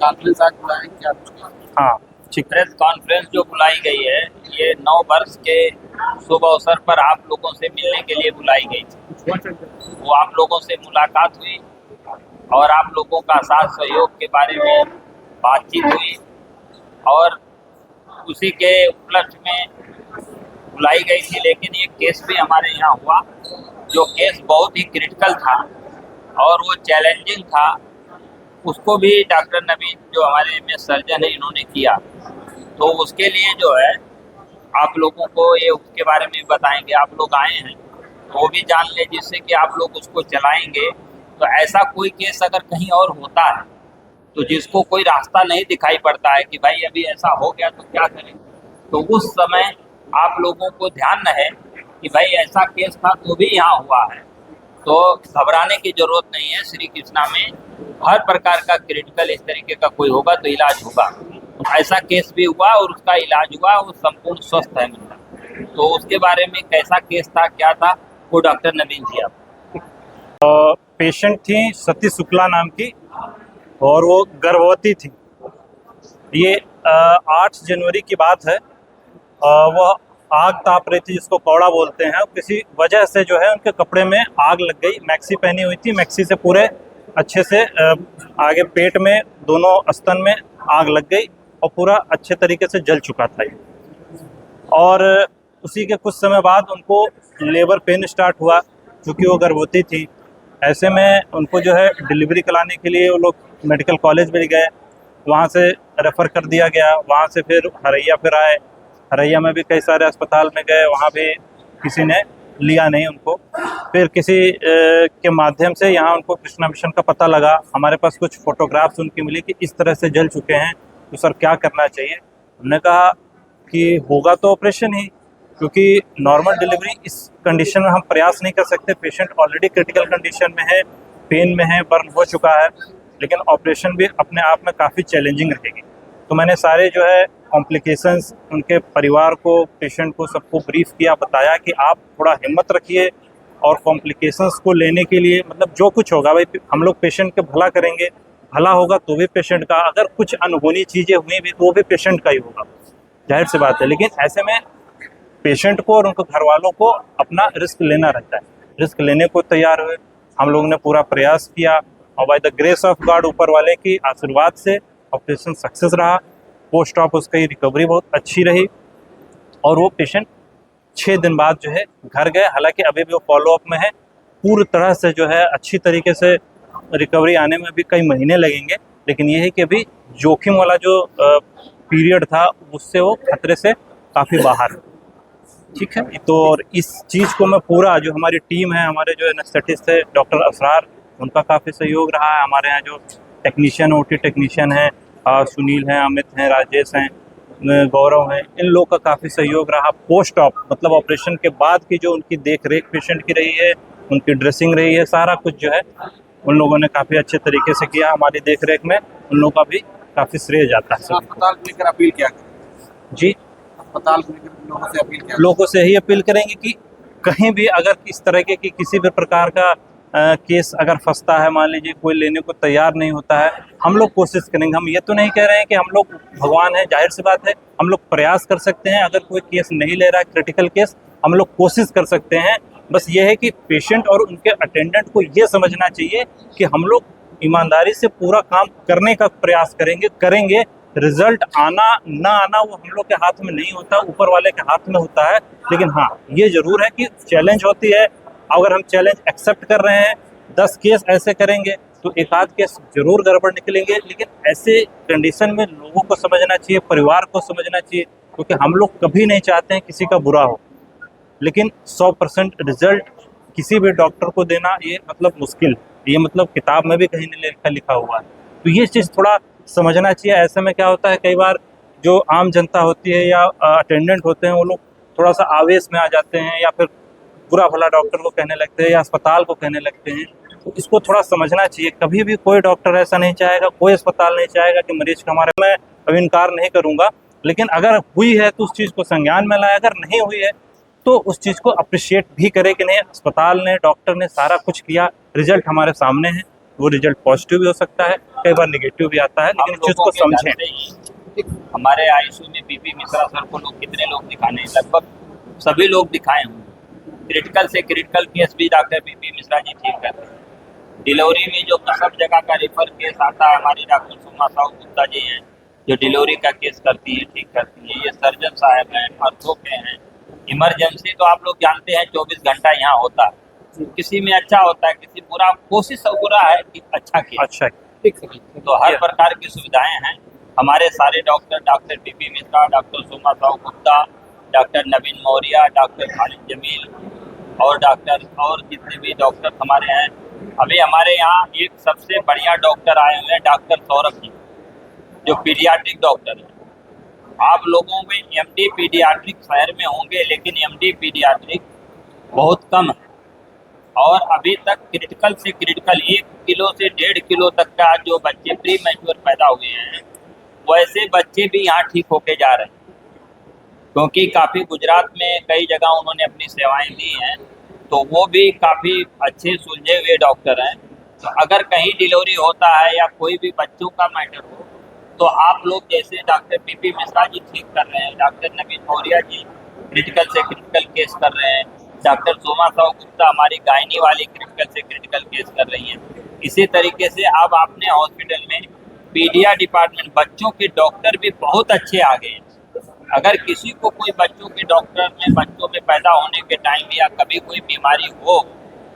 Conference आज बुलाया क्या कुछ? हाँ ठीक। प्रेस कॉन्फ्रेंस जो बुलाई गई है, ये 9 वर्ष के शुभ अवसर पर आप लोगों से मिलने के लिए बुलाई गई थी। वो आप लोगों से मुलाकात हुई और आप लोगों का साथ सहयोग के बारे में बातचीत हुई और उसी के उपलक्ष्य में बुलाई गई थी। लेकिन ये केस भी हमारे यहाँ हुआ, जो केस बहुत ही क्रिटिकल था और वो चैलेंजिंग था। उसको भी डॉक्टर नवीन जो हमारे एमएस सर्जन है इन्होंने किया। तो उसके लिए जो है आप लोगों को ये उसके बारे में बताएंगे। आप लोग आए हैं तो वो भी जान ले, जिससे कि आप लोग उसको चलाएंगे। तो ऐसा कोई केस अगर कहीं और होता है तो जिसको कोई रास्ता नहीं दिखाई पड़ता है कि भाई अभी ऐसा हो गया तो क्या करें, तो उस समय आप लोगों को ध्यान रहे कि भाई ऐसा केस था तो भी यहाँ हुआ है। तो घबराने की जरूरत नहीं है। श्री कृष्णा में हर प्रकार का क्रिटिकल इस तरीके का कोई होगा तो इलाज होगा। तो ऐसा केस भी हुआ और उसका इलाज हुआ, वो संपूर्ण स्वस्थ है बंदा। तो उसके बारे में कैसा केस था, क्या था, वो डॉक्टर नवीन जी आप। पेशेंट थी सती शुक्ला नाम की और वो गर्भवती थी। ये 8 जनवरी की बात है। वह आग ताप रही थी, जिसको कौड़ा बोलते हैं। किसी वजह से जो है उनके कपड़े में आग लग गई। मैक्सी पहनी हुई थी, मैक्सी से पूरे अच्छे से आगे पेट में दोनों स्तन में आग लग गई और पूरा अच्छे तरीके से जल चुका था ये। और उसी के कुछ समय बाद उनको लेबर पेन स्टार्ट हुआ, क्योंकि वो गर्भवती थी। ऐसे में उनको जो है डिलीवरी कराने के लिए वो लोग मेडिकल कॉलेज भी गए, वहाँ से रेफ़र कर दिया गया। वहाँ से फिर हरैया फिर आए, हरैया में भी कई सारे अस्पताल में गए, वहाँ भी किसी ने लिया नहीं उनको। फिर किसी के माध्यम से यहाँ उनको कृष्णा मिशन का पता लगा। हमारे पास कुछ फ़ोटोग्राफ्स उनकी मिली कि इस तरह से जल चुके हैं, तो सर क्या करना चाहिए। हमने कहा कि होगा तो ऑपरेशन ही, क्योंकि नॉर्मल डिलीवरी इस कंडीशन में हम प्रयास नहीं कर सकते। पेशेंट ऑलरेडी क्रिटिकल कंडीशन में है, पेन में है, बर्न हो चुका है। लेकिन ऑपरेशन भी अपने आप में काफ़ी चैलेंजिंग रहेगी। तो मैंने सारे जो है कॉम्प्लिकेशंस उनके परिवार को, पेशेंट को, सबको ब्रीफ किया, बताया कि आप थोड़ा हिम्मत रखिए और कॉम्प्लिकेशंस को लेने के लिए मतलब जो कुछ होगा भाई, हम लोग पेशेंट के भला करेंगे। भला होगा तो भी पेशेंट का, अगर कुछ अनहोनी चीज़ें हुई भी तो वो भी पेशेंट का ही होगा, जाहिर सी बात है। लेकिन ऐसे में पेशेंट को और उनके घर वालों को अपना रिस्क लेना रहता है। रिस्क लेने को तैयार हुए, हम लोगों ने पूरा प्रयास किया और by the grace of God, ऊपर वाले की आशीर्वाद से ऑपरेशन सक्सेस रहा। पोस्ट ऑप उसकी रिकवरी बहुत अच्छी रही और वो पेशेंट 6 दिन बाद जो है घर गए। हालांकि अभी भी वो फॉलोअप में है। पूरी तरह से जो है अच्छी तरीके से रिकवरी आने में भी कई महीने लगेंगे। लेकिन ये है कि अभी जोखिम वाला जो पीरियड था उससे वो खतरे से काफ़ी बाहर है। ठीक है। तो और इस चीज़ को मैं पूरा, जो हमारी टीम है, हमारे जो एनेस्थेटिस्ट है डॉक्टर असरार, उनका काफ़ी सहयोग रहा है। हमारे यहाँ जो टेक्नीशियन, ओटी टेक्नीशियन हैं, सुनील हैं, अमित हैं, राजेश हैं, गौरव हैं, इन लोग का काफ़ी सहयोग रहा। पोस्ट ऑप मतलब ऑपरेशन के बाद की जो उनकी देख रेख पेशेंट की रही है, उनकी ड्रेसिंग रही है, सारा कुछ जो है उन लोगों ने काफ़ी अच्छे तरीके से किया। हमारी देख रेख में उन लोगों का भी काफ़ी श्रेय जाता है। अस्पताल को लेकर अपील क्या करें? जी, अस्पताल को लेकर लोगों से अपील क्या? लोगों से यही अपील करेंगे कि कहीं भी अगर इस तरह के कि किसी भी प्रकार का केस अगर फंसता है, मान लीजिए कोई लेने को तैयार नहीं होता है, हम लोग कोशिश करेंगे। हम ये तो नहीं कह रहे हैं कि हम लोग भगवान है, जाहिर सी बात है, हम लोग प्रयास कर सकते हैं। अगर कोई केस नहीं ले रहा है, क्रिटिकल केस, हम लोग कोशिश कर सकते हैं। बस ये है कि पेशेंट और उनके अटेंडेंट को ये समझना चाहिए कि हम लोग ईमानदारी से पूरा काम करने का प्रयास करेंगे। रिजल्ट आना ना आना वो हम लोग के हाथ में नहीं होता, ऊपर वाले के हाथ में होता है। लेकिन हाँ, ये जरूर है कि चैलेंज होती है। अगर हम चैलेंज एक्सेप्ट कर रहे हैं, 10 केस ऐसे करेंगे तो एक आध केस जरूर गड़बड़ निकलेंगे। लेकिन ऐसे कंडीशन में लोगों को समझना चाहिए, परिवार को समझना चाहिए, क्योंकि हम लोग कभी नहीं चाहते हैं किसी का बुरा हो। लेकिन 100% रिजल्ट किसी भी डॉक्टर को देना ये मतलब मुश्किल, ये मतलब किताब में भी कहीं नहीं लिखा हुआ है। तो ये चीज़ थोड़ा समझना चाहिए। ऐसे में क्या होता है, कई बार जो आम जनता होती है या अटेंडेंट होते हैं, वो लोग थोड़ा सा आवेश में आ जाते हैं या फिर बुरा भला डॉक्टर को कहने लगते हैं या अस्पताल को कहने लगते हैं। तो इसको थोड़ा समझना चाहिए। कभी भी कोई डॉक्टर ऐसा नहीं चाहेगा, कोई अस्पताल नहीं चाहेगा कि मरीज का हमारे, मैं अब इनकार नहीं करूँगा, लेकिन अगर हुई है तो उस चीज़ को संज्ञान में लाए। अगर नहीं हुई है तो उस चीज़ को अप्रिशिएट भी करे कि नहीं, अस्पताल ने, डॉक्टर ने सारा कुछ किया, रिजल्ट हमारे सामने है। वो रिजल्ट पॉजिटिव भी हो सकता है, कई बार नेगेटिव भी आता है, हम लेकिन इस चीज़ लोगों को के घर समझें। से ही हमारे आईसीयू में बीपी मिश्रा सर को लोग कितने लोग दिखाने, लगभग सभी लोग दिखाए होंगे। क्रिटिकल से क्रिटिकल केस भी डॉक्टर बीपी मिश्रा जी ठीक करते हैं। डिलीवरी में जो सब जगह का रेफर केस आता है, हमारी डॉक्टर सोमा साहू गुप्ता जी हैं जो डिलीवरी का केस करती है, ठीक करती है। ये सर्जन साहब हैं, अर्थो के हैं। इमरजेंसी तो आप लोग जानते हैं 24 घंटा यहाँ होता है। किसी में अच्छा होता है, किसी बुरा, कोशिश बुरा है कि अच्छा किया। अच्छा, ठीक है, ठीक है। तो हर प्रकार की सुविधाएं हैं। हमारे सारे doctor, doctor BP Mishra, doctor Soma Sahu Gupta, doctor Naveen Maurya, doctor Khalid Jamil और डॉक्टर और जितने भी डॉक्टर हमारे हैं। अभी हमारे यहाँ एक सबसे बढ़िया डॉक्टर आए हुए हैं, डॉक्टर सौरभ जी, जो पीडियाट्रिक डॉक्टर हैं। आप लोगों में एमडी पीडियाट्रिक शहर में होंगे, लेकिन एमडी पीडियाट्रिक बहुत कम है। और अभी तक क्रिटिकल से क्रिटिकल 1 किलो से 1.5 किलो तक का जो बच्चे प्री मैच्योर पैदा हुए हैं, वैसे बच्चे भी यहाँ ठीक होके जा रहे हैं। क्योंकि काफ़ी गुजरात में कई जगह उन्होंने अपनी सेवाएं दी हैं, तो वो भी काफ़ी अच्छे सुलझे हुए डॉक्टर हैं। तो अगर कहीं डिलीवरी होता है या कोई भी बच्चों का मैटर हो, तो आप लोग जैसे डॉक्टर बीपी मिश्रा जी ठीक कर रहे हैं, डॉक्टर नवीन मौर्य जी क्रिटिकल से क्रिटिकल केस कर रहे हैं, डॉक्टर सोमा साहू गुप्ता हमारी गायनी वाली क्रिटिकल से क्रिटिकल केस कर रही हैं। इसी तरीके से अब आपने हॉस्पिटल में पीडिया डिपार्टमेंट, बच्चों के डॉक्टर भी बहुत अच्छे आ गए हैं। अगर किसी को कोई बच्चों के डॉक्टर में बच्चों में पैदा होने के टाइम या कभी कोई बीमारी हो,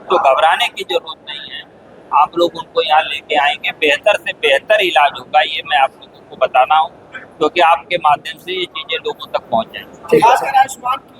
तो घबराने की जरूरत नहीं है। आप लोग उनको यहाँ लेके आएंगे, बेहतर से बेहतर इलाज होगा। ये मैं आप लोगों को बताना हूँ, क्योंकि आपके माध्यम से ये चीज़ें लोगों तक पहुँच जाएंगी। खासकर आयुष्मान की